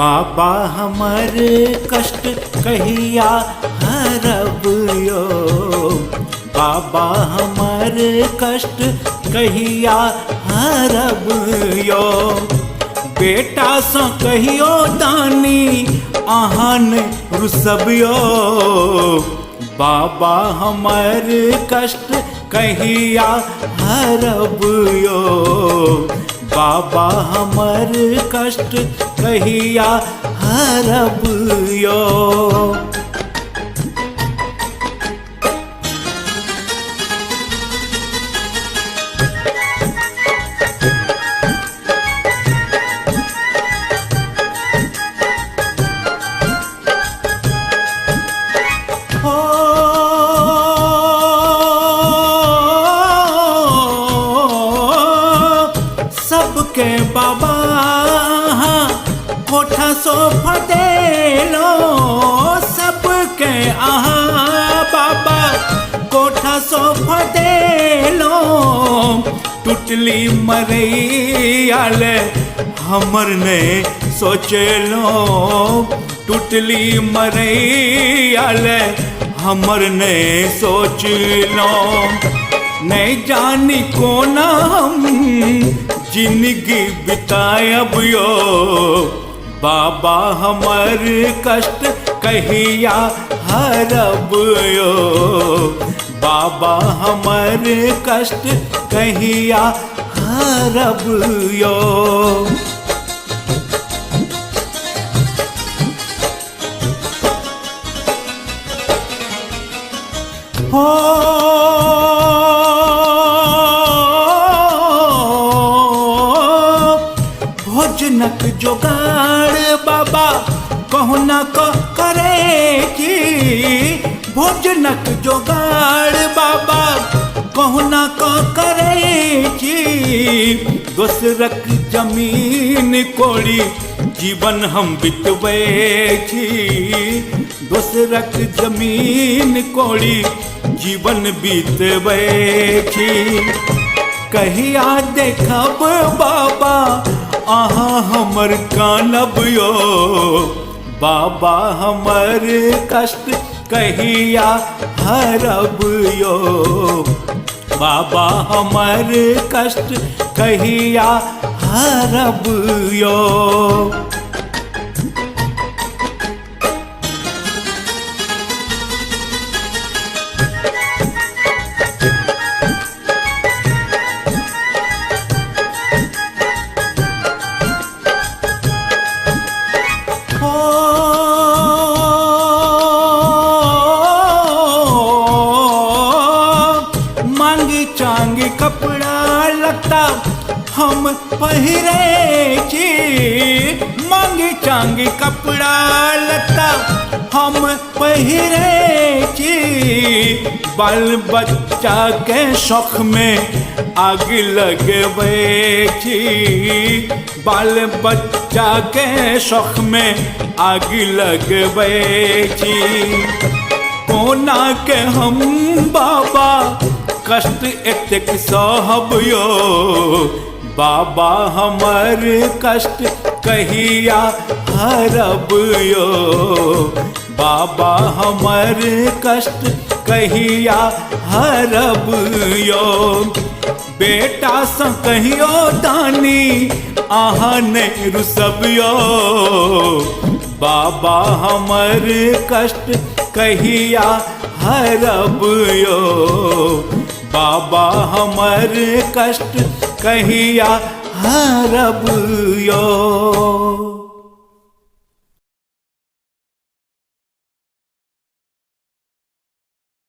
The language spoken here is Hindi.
बाबा हमर कष्ट कहिया हरब यो। बाबा हमर कष्ट कहिया हरब यो। बेटा सँ कहियो दानी अहाँ ने रुसब यो। बाबा हमर कष्ट कहिया हरब यो। बाबा हमर कष्ट कहिया हरब यो। सबके बाबा कोठा सोफा देलो। सबके आहा बाबा कोठा सोफा देलो। टुटली मरैयाल हमर ने सोचलो। टुटली मरैयाल हमर ने सोचलो। नहीं जानी कोना हम जिंदगी बितायब यो। बाबा हमर कष्ट कहिया हरब यो। बाबा हमर कष्ट कहिया हरब यो। हो भोजनक जोगाड़ बाबा कहुना करेगी। भोजनक जोगाड़ बाबा कहुना करेगी। दोसरक जमीन कोड़ी जीवन हम बितवेगी। दोसरक जमीन कोड़ी जीवन बीतवेगी। कहिया देखब बाबा अहाँ हमर कानब यो। बाबा हमर कष्ट कहिया हरब यो। बाबा हमर कष्ट कहिया हरब यो। चांगी कपड़ा लत्ता हम पहिरे छी। मांगी चांगी कपड़ा लत्ता हम पहिरे छी। बाल बच्चा के शौक में आग लगवे छी। बाल बच्चा के शौक में आग लगवे छी। कोना के हम बाबा कष्ट एतेक सहब यो। बाबा हमर कष्ट कहिया हरब यो। बाबा हमर कष्ट कहिया हरब यो। बेटा सँ कहियो दानी अहाँ ने रुसब यो। बाबा हमर कष्ट कहिया हरब यो। बाबा हमर कष्ट कहिया हरब यो।